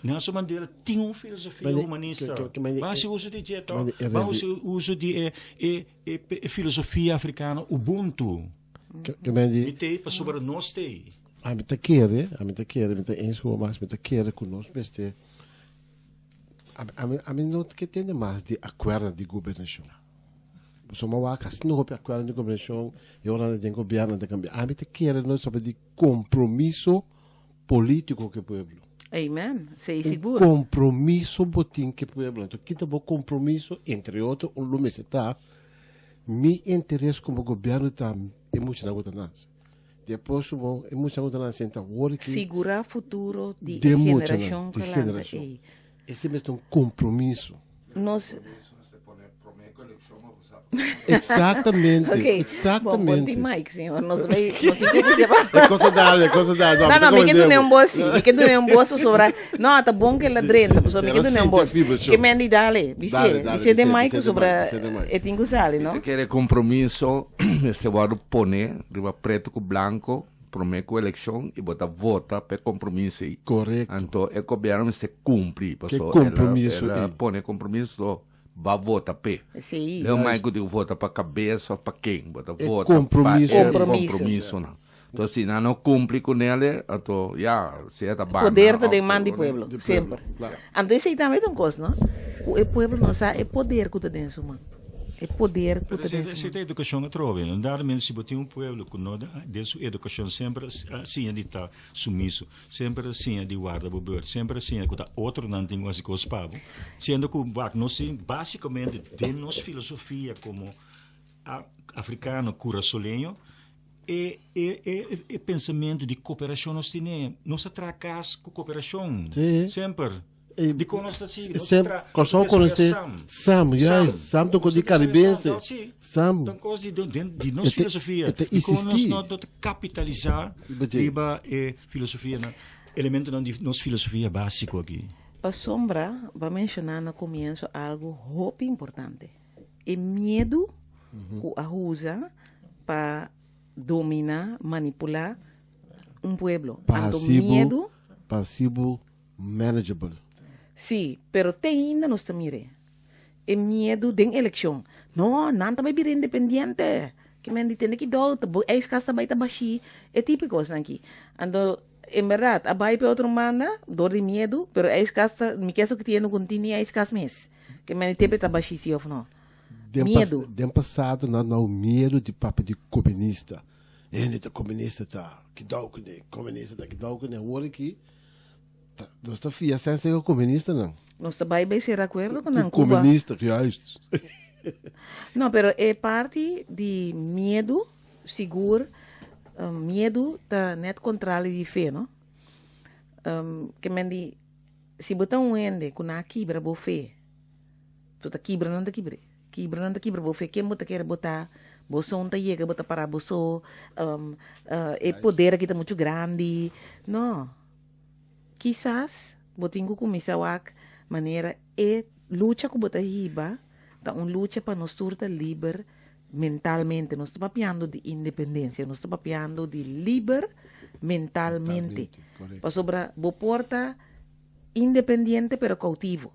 Nelson Mandela tinha uma filosofia Mas, humanista. mas, Mas o uso de jeito, mas, o uso de filosofia africana, Ubuntu. Que men E die, tem para sobre nós tem. a mim tá querer, eens gewoon maar met querer conosco, beste. A mim não que tem mais de acordo de governação. Soma waka, se não houve acordo de governação, eu não tenho governo de cambiar. A mim tá querer nós sabe de compromisso político que o povo. Amen. Sei seguro. Compromisso botim que o povo. Então, que tá bom compromisso entre outros, lume se tá. Mi interesse como governo tá muito na governança. Depois, é muito na governança, então, Segurar o futuro de de geração de que geração. lá. Esse mesmo é um compromisso. Nós, Exatamente, ok. Bom, tem exatamente. Mike, senhor. Nós vai, nós temos que É coisa da, é coisa da. não, me quedo nem um bolso, me quedo nem um bolso sobre. Não, tá bom que ela drena, pessoal, me quedo nem um bolso. Que me andi dale, vice de Mike sobre, é tingo sale, não? Aquele compromisso, esse guardo pone, riba preto com branco, promete com eleição e bota vota para compromisso aí. Correto. Então, o governo se cumpre, Que compromisso ela aí? pone compromisso, vai votar para. Sim. Não mais que vota para cabeça, para quem, bota É vota compromisso. para Compromisso. não. Então, se não cumpre com ele, então, já, se é da banda. Poder te demanda do pueblo, De sempre. pueblo, claro. Então, isso aí também é uma coisa, não? O pueblo não sabe, é poder que está dentro, mano. É poder que está dentro. Se tem educação, é trove. Não dá mesmo se botar povo que não de sua educação sempre assim de estar sumiço, sempre assim de guarda bober, sempre assim que outro não tem quase coisa pago. Sendo que nós basicamente de nossa filosofia como africano curaçolenho e pensamento de cooperação nós temos. Nós atracamos com cooperação. Sim. Sempre. E- De como nós estamos Sempre, só conhecer Sam, Sam, tô com de caribense. Sam, Então, coisa de nossa Até- filosofia. até E como nós existir. não capitalizar riba filosofia, elemento de nossa filosofia básico aqui. A sombra vai mencionar no começo algo muito importante. É medo que a usa para dominar, manipular um pueblo. Então, medo, passivo, manageable. sim, pero tem ainda nos tamire. É medo de eleição. Não, não também vir independente. Que me entende que dó, é escassa baita baixi. É típico assim aqui. Então, em verdade, a vai para outra banda, dor de medo, pero é escassa, me quero que tenha continua é escassa mês. Que me entende tá baixi se ou não. Medo. Dem passado, não medo de papo de comunista. Ele tá comunista, tá. Que dá o que comunista, tá. Que dá o que agora aqui. Nós tá fia sem ser comunista, não. Nós também vai ser de acordo com Que a Cuba. comunista, que é isso. Não, pero é parte de medo, seguro, medo da net controle de fé, não? Que me diz, se botar ende com a quebra boa fé, tu tá quebra, não tá quebra. Quebra, não tá quebra boa fé, quem bota quer botar Você não chega, bota para você, o poder aqui está muito grande. Não. Quizás, botinho começar a maneira, luta que bota riba, tá luta para nós surta livre mentalmente. Nós estamos falando de independência, nós estamos falando de livre mentalmente. Para sobra, bo porta independiente pero cautivo.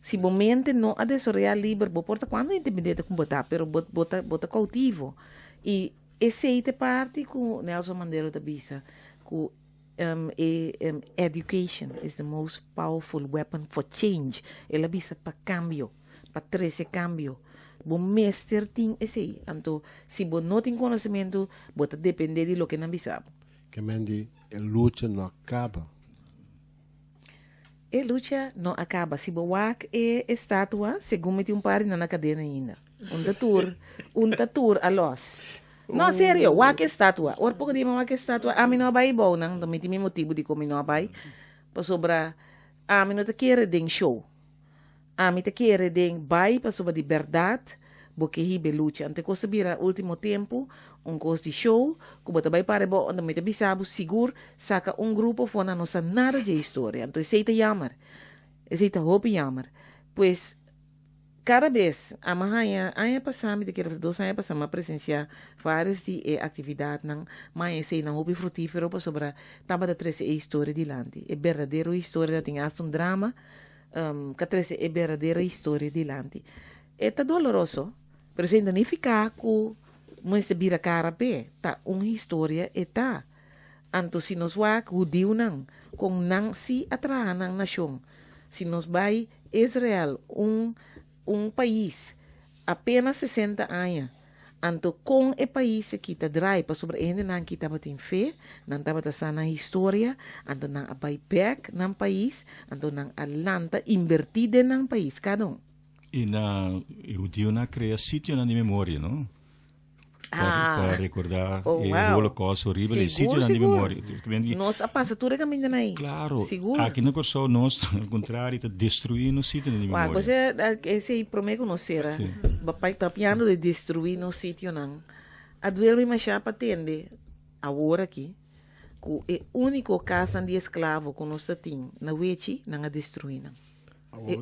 Se a mente não a desarrollar livre, bo porta quando independente com botar, pero bota cautivo. E esse é parte que Nelson Mandela da bisa, que education is the most powerful weapon for change. Ela bisa para cambio, para trazer cambio. Bom mestre tem esse. Então, se você não tem conhecimento, você depende de lo que não sabe. Que mendi, a luta não acaba. A luta não acaba. Se você é estátua, segundo me um par na cadeia ainda. Um tatur a los. Não, sério, wak estátua. Or pouco de wak estátua, a mim não vai bom, não. Não me tem motivo de como não vai. Para sobra, a mim não te quer den show. A mim te quer den vai para sobre de verdade, porque hibe luta. Ante costa bira último tempo, costa de show, como também para bom, onde me te bisabo seguro, saca grupo fora nossa nada de história. Então, isso é jammer. Isso é roupa jammer. Pois cada vez, a manhã, passamos, de que 2 anos passamos a presenciar várias atividades, mas sei não houve frutífero para sobre tava da 13 história de lante. É verdadeira história, tem um drama, que 13 é verdadeira história de lante. É doloroso, mas ainda nem ficar com mas se vira cara pé, tá uma história e tá. Anto se nos vai o Deus não, com não se atrair na nação. Se nos vai Israel, um país apenas 60 anos, anto com o país que está drai para sobre ele não que estava tem fé, não estava tá na história, anto não abai back no país, anto não alanta invertida no país cada um. E o Dio na cria sítio na memória, não? Para recordar o holocausto horrível, sítio na memória. Nós a passatura caminhando aí. Claro. Seguro. Aqui não só nós, ao contrário, está destruindo o sítio na memória. Você esse promete não será. Papai está piano de destruir no sítio não. A duelo me machar para atender agora aqui. Que o único caso de escravo que nós temos na Uechi não a destruir não.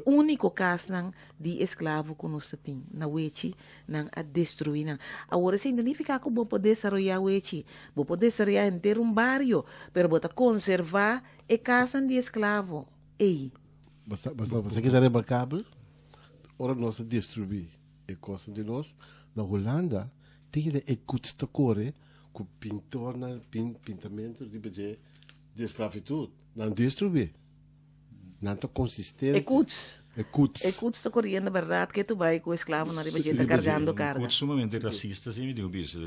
O único caso de escravo que nós temos na Uechi não a destruir não. Agora se não ficar com bom poder desarrollar Uechi, bom poder desarrollar inteiro barrio, pero bota conservar a casa de escravo. Ei. Você que está remarcável, ora nós destruir a coisa de nós na Holanda tem que custa core com pintor na pintamento de esclavitud, não destruir. Não está consistente. Escuts está correndo, na verdade, que tu vai com o escravo na riba está carregando carga. Escuts sumamente racistas e me digo isso.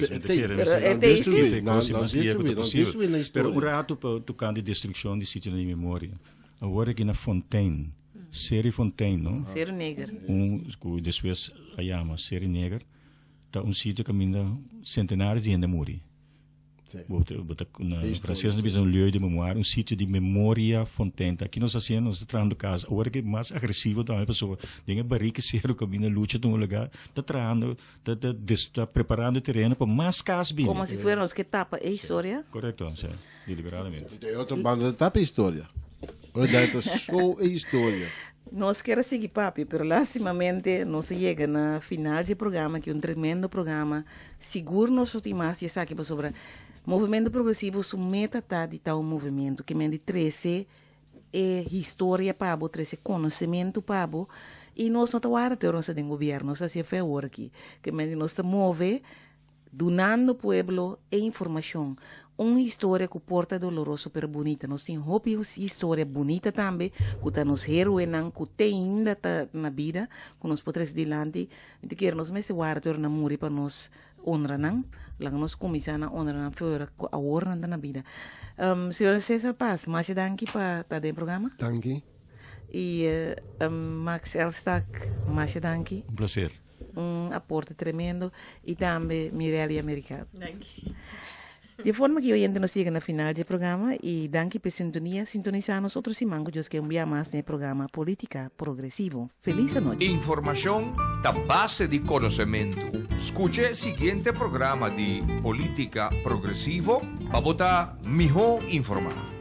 Pero o rato para tocar de destruição de sítio na memória. Agora aqui na Fontaine, Série Fontaine, não? Série Negra. Depois a chama Série Negra, está sítio que ainda centenários de gente morre. Na francês nós temos lieu de memória, sítio de memória Fontaine. Aqui nós fazemos, nós estamos casa. Agora que é mais agressivo também, pessoa. Tem barriga zero que na luta de um lugar, está preparando o terreno para mais casos. Como se fossem os que tapa a história. Correto, deliberadamente. Tem outra banda que tapa a história. Olha, só a história. Nós queremos seguir papi, pero lastimamente não se chega na final do programa, que é tremendo programa. Seguro nós últimas já sabe sobre movimento progressivo, sua meta tá de tal movimento que mende 13 história para bo, 13 conhecimento para bo, e nós não estamos ter nossa de governo, nós assim foi agora aqui, que mende nós se move donando ao povo a informação. Uma história que porta doloroso, pero bonita. Nós temos uma história bonita também, que está nos heróis, que tem ainda na vida, que nós podemos adiante. E que nós mesmo guardar na muri para nós honrar, lang nós começar a honrar fora a honra na vida. Senhor César Paz, mais danke para estar no programa. Danke. E Max Elstak, mais danke. Prazer. Aporte tremendo. E também Mireille Americano. Danke. De forma que oyente nos siga na final do programa e danke por sintonia, sintonizar nosotros y mango que envia más no programa Política Progresivo. Feliz noche. Información da base de conocimiento. Escuche el siguiente programa de Política Progresivo para botar mejor informado.